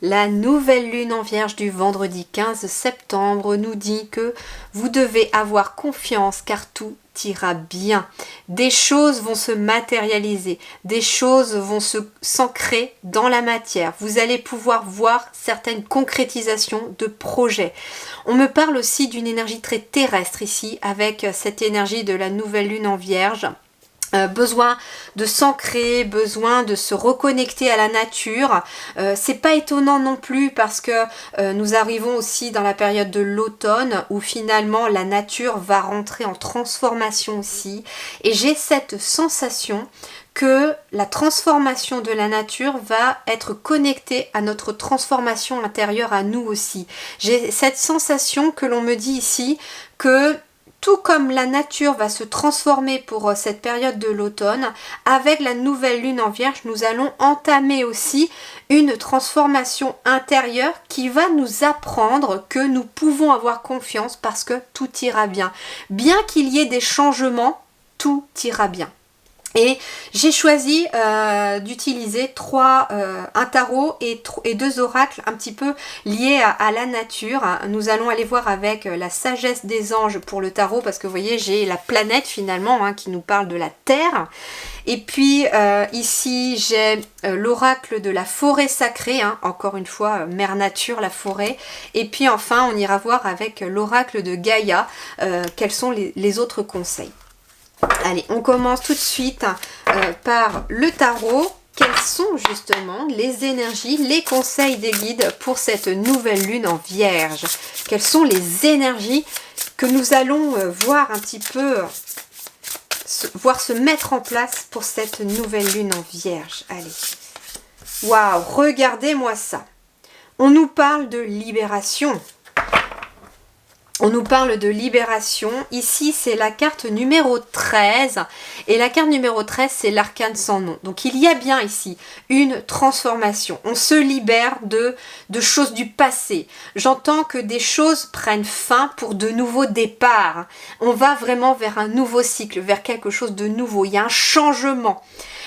La nouvelle lune en Vierge du vendredi 15 septembre nous dit que vous devez avoir confiance car tout ira bien. Des choses vont se matérialiser, des choses vont s'ancrer dans la matière. Vous allez pouvoir voir certaines concrétisations de projets. On me parle aussi d'une énergie très terrestre ici avec cette énergie de la nouvelle lune en Vierge. Besoin de s'ancrer, besoin de se reconnecter à la nature. C'est pas étonnant non plus parce que nous arrivons aussi dans la période de l'automne où finalement la nature va rentrer en transformation aussi. Et j'ai cette sensation que la transformation de la nature va être connectée à notre transformation intérieure à nous aussi. J'ai cette sensation que l'on me dit ici que tout comme la nature va se transformer pour cette période de l'automne, avec la nouvelle lune en Vierge, nous allons entamer aussi une transformation intérieure qui va nous apprendre que nous pouvons avoir confiance parce que tout ira bien. Bien qu'il y ait des changements, tout ira bien. Et j'ai choisi d'utiliser un tarot et 2 oracles un petit peu liés à la nature. Nous allons aller voir avec la sagesse des anges pour le tarot parce que vous voyez j'ai la planète finalement qui nous parle de la Terre. Et puis ici j'ai l'oracle de la forêt sacrée, encore une fois mère nature, la forêt. Et puis enfin on ira voir avec l'oracle de Gaïa quels sont les autres conseils. Allez, on commence tout de suite par le tarot. Quelles sont justement les énergies, les conseils des guides pour cette nouvelle lune en Vierge? Quelles sont les énergies que nous allons voir un petit peu, voir se mettre en place pour cette nouvelle lune en Vierge? Allez, waouh, regardez-moi ça. On nous parle de libération. On nous parle de libération. Ici, c'est la carte numéro 13. Et la carte numéro 13, c'est l'arcane sans nom. Donc, il y a bien ici une transformation. On se libère de choses du passé. J'entends que des choses prennent fin pour de nouveaux départs. On va vraiment vers un nouveau cycle, vers quelque chose de nouveau. Il y a un changement.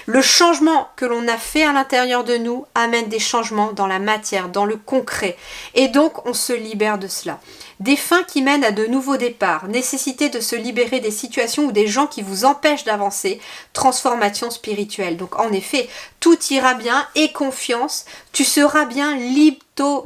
Le changement que l'on a fait à l'intérieur de nous amène des changements dans la matière, dans le concret. Et donc, on se libère de cela. Des fins qui mènent à de nouveaux départs, nécessité de se libérer des situations ou des gens qui vous empêchent d'avancer, transformation spirituelle. Donc en effet, tout ira bien et confiance, tu seras bien bientôt,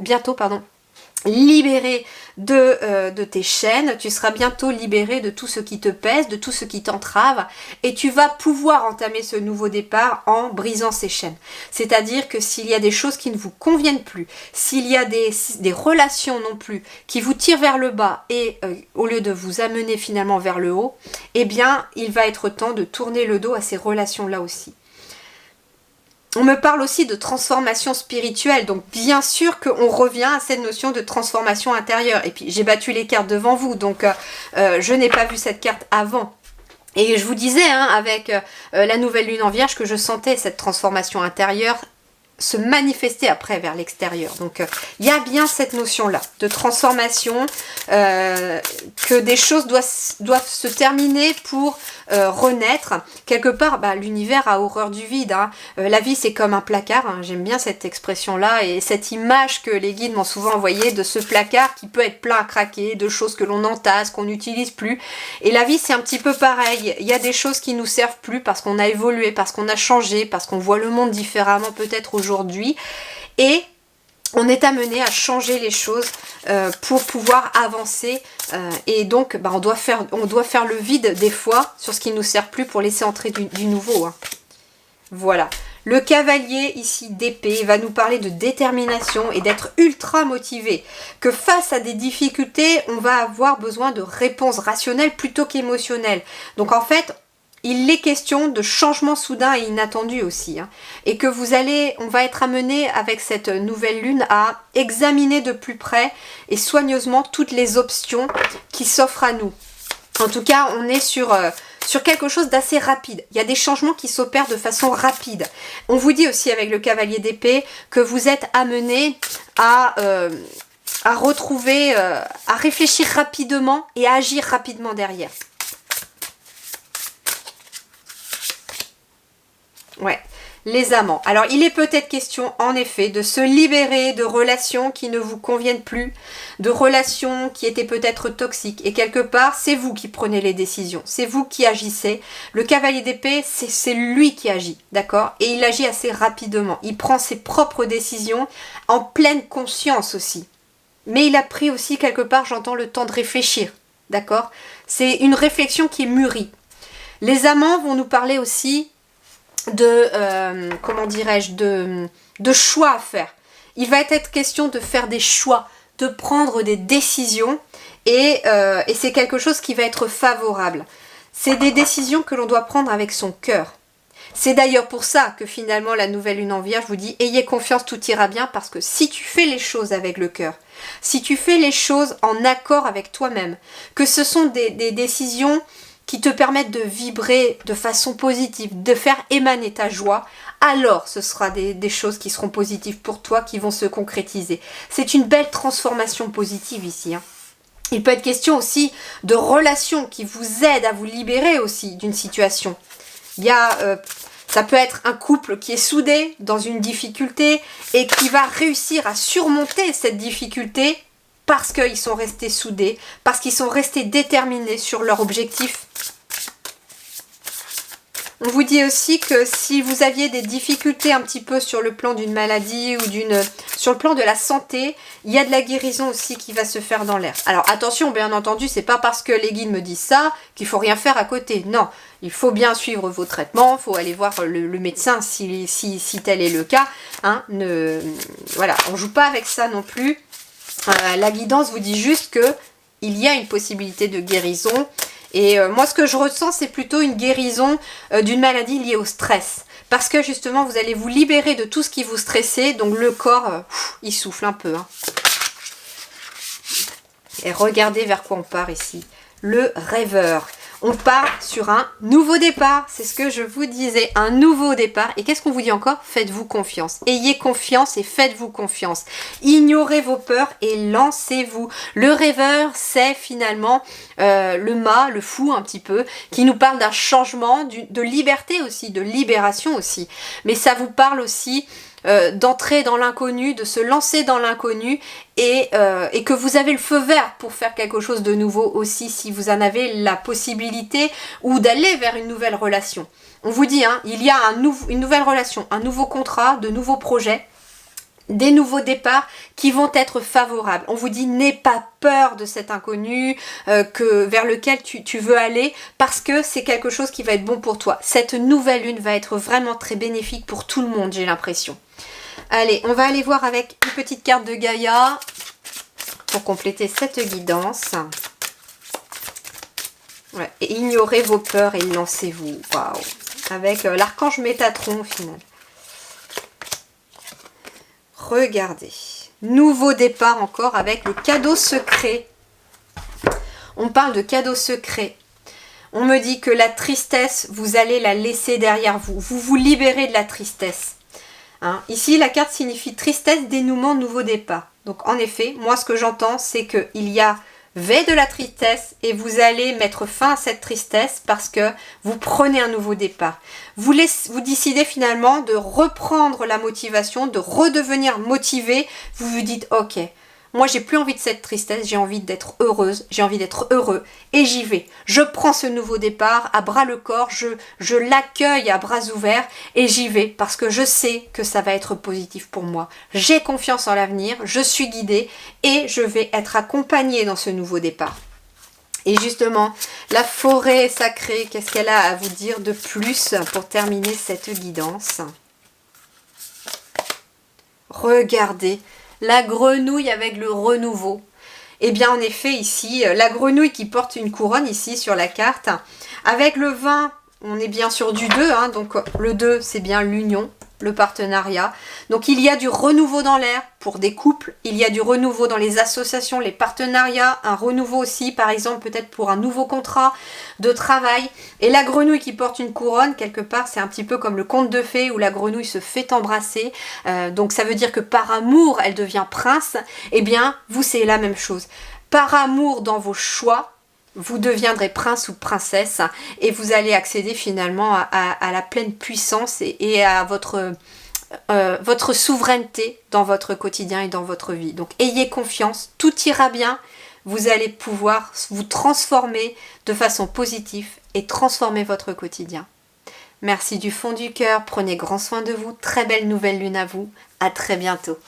libéré de tes chaînes, tu seras bientôt libéré de tout ce qui te pèse, de tout ce qui t'entrave et tu vas pouvoir entamer ce nouveau départ en brisant ces chaînes. C'est-à-dire que s'il y a des choses qui ne vous conviennent plus, s'il y a des relations non plus qui vous tirent vers le bas et au lieu de vous amener finalement vers le haut, eh bien il va être temps de tourner le dos à ces relations-là aussi. On me parle aussi de transformation spirituelle, donc bien sûr qu'on revient à cette notion de transformation intérieure. Et puis j'ai battu les cartes devant vous, donc je n'ai pas vu cette carte avant. Et je vous disais avec la nouvelle lune en Vierge que je sentais cette transformation intérieure se manifester après vers l'extérieur. Donc il y a bien cette notion-là de transformation, que des choses doivent se terminer pour renaître. Quelque part, l'univers a horreur du vide. La vie, c'est comme un placard. J'aime bien cette expression-là et cette image que les guides m'ont souvent envoyée de ce placard qui peut être plein à craquer, de choses que l'on entasse, qu'on n'utilise plus. Et la vie, c'est un petit peu pareil. Il y a des choses qui nous servent plus parce qu'on a évolué, parce qu'on a changé, parce qu'on voit le monde différemment peut-être aujourd'hui. Et on est amené à changer les choses pour pouvoir avancer et donc on doit faire le vide des fois sur ce qui ne nous sert plus pour laisser entrer du nouveau. Voilà. Le cavalier ici d'épée va nous parler de détermination et d'être ultra motivé. Que face à des difficultés, on va avoir besoin de réponses rationnelles plutôt qu'émotionnelles. Donc en fait, il est question de changement soudain et inattendu aussi. Et que on va être amené avec cette nouvelle lune à examiner de plus près et soigneusement toutes les options qui s'offrent à nous. En tout cas, on est sur quelque chose d'assez rapide. Il y a des changements qui s'opèrent de façon rapide. On vous dit aussi avec le cavalier d'épée que vous êtes amené à retrouver, à réfléchir rapidement et à agir rapidement derrière. Ouais. les amants. Alors, il est peut-être question, en effet, de se libérer de relations qui ne vous conviennent plus, de relations qui étaient peut-être toxiques. Et quelque part, c'est vous qui prenez les décisions, c'est vous qui agissez. Le cavalier d'épée, c'est lui qui agit, d'accord? Et il agit assez rapidement. Il prend ses propres décisions en pleine conscience aussi. Mais il a pris aussi, quelque part, j'entends, le temps de réfléchir, d'accord? C'est une réflexion qui est mûrie. Les amants vont nous parler aussi de, comment dirais-je, de choix à faire. Il va être question de faire des choix, de prendre des décisions et c'est quelque chose qui va être favorable. C'est des décisions que l'on doit prendre avec son cœur. C'est d'ailleurs pour ça que finalement la nouvelle lune en Vierge vous dit ayez confiance, tout ira bien, parce que si tu fais les choses avec le cœur, si tu fais les choses en accord avec toi-même, que ce sont des décisions qui te permettent de vibrer de façon positive, de faire émaner ta joie, alors ce sera des choses qui seront positives pour toi, qui vont se concrétiser. C'est une belle transformation positive ici. Il peut être question aussi de relations qui vous aident à vous libérer aussi d'une situation. Ça peut être un couple qui est soudé dans une difficulté et qui va réussir à surmonter cette difficulté parce qu'ils sont restés soudés, parce qu'ils sont restés déterminés sur leur objectif. On vous dit aussi que si vous aviez des difficultés un petit peu sur le plan d'une maladie ou sur le plan de la santé, il y a de la guérison aussi qui va se faire dans l'air. Alors attention, bien entendu, c'est pas parce que les guides me disent ça qu'il faut rien faire à côté. Non, il faut bien suivre vos traitements, il faut aller voir le médecin si tel est le cas. Voilà, on joue pas avec ça non plus. La guidance vous dit juste que il y a une possibilité de guérison. Et moi, ce que je ressens, c'est plutôt une guérison d'une maladie liée au stress. Parce que justement, vous allez vous libérer de tout ce qui vous stressait. Donc le corps, il souffle un peu. Et regardez vers quoi on part ici. Le rêveur. On part sur un nouveau départ. C'est ce que je vous disais. Un nouveau départ. Et qu'est-ce qu'on vous dit encore? Faites-vous confiance. Ayez confiance et faites-vous confiance. Ignorez vos peurs et lancez-vous. Le rêveur, c'est finalement le fou un petit peu, qui nous parle d'un changement, de liberté aussi, de libération aussi. Mais ça vous parle aussi d'entrer dans l'inconnu, de se lancer dans l'inconnu et que vous avez le feu vert pour faire quelque chose de nouveau aussi si vous en avez la possibilité ou d'aller vers une nouvelle relation. On vous dit, il y a une nouvelle relation, un nouveau contrat, de nouveaux projets, des nouveaux départs qui vont être favorables. On vous dit, n'aie pas peur de cet inconnu vers lequel tu veux aller parce que c'est quelque chose qui va être bon pour toi. Cette nouvelle lune va être vraiment très bénéfique pour tout le monde, j'ai l'impression. Allez, on va aller voir avec une petite carte de Gaïa pour compléter cette guidance. Ouais, et ignorez vos peurs et lancez-vous. Waouh! Avec l'archange Métatron au final. Regardez. Nouveau départ encore avec le cadeau secret. On parle de cadeau secret. On me dit que la tristesse, vous allez la laisser derrière vous. Vous vous libérez de la tristesse. Ici, la carte signifie tristesse, dénouement, nouveau départ. Donc, en effet, moi, ce que j'entends, c'est qu'il y avait de la tristesse et vous allez mettre fin à cette tristesse parce que vous prenez un nouveau départ. Vous décidez finalement de reprendre la motivation, de redevenir motivé. Vous vous dites, ok, moi, j'ai plus envie de cette tristesse, j'ai envie d'être heureuse, j'ai envie d'être heureux et j'y vais. Je prends ce nouveau départ à bras le corps, je l'accueille à bras ouverts et j'y vais parce que je sais que ça va être positif pour moi. J'ai confiance en l'avenir, je suis guidée et je vais être accompagnée dans ce nouveau départ. Et justement, la forêt sacrée, qu'est-ce qu'elle a à vous dire de plus pour terminer cette guidance? Regardez. La grenouille avec le renouveau. Eh bien, en effet, ici, la grenouille qui porte une couronne ici sur la carte. Avec le 20, on est bien sur du 2. Donc, le 2, c'est bien l'union, le partenariat. Donc, il y a du renouveau dans l'air pour des couples. Il y a du renouveau dans les associations, les partenariats. Un renouveau aussi, par exemple, peut-être pour un nouveau contrat de travail. Et la grenouille qui porte une couronne, quelque part, c'est un petit peu comme le conte de fées où la grenouille se fait embrasser. Donc, ça veut dire que par amour, elle devient prince. Eh bien, vous, c'est la même chose. Par amour dans vos choix, vous deviendrez prince ou princesse et vous allez accéder finalement à la pleine puissance et à votre souveraineté dans votre quotidien et dans votre vie. Donc ayez confiance, tout ira bien, vous allez pouvoir vous transformer de façon positive et transformer votre quotidien. Merci du fond du cœur, prenez grand soin de vous, très belle nouvelle lune à vous, à très bientôt.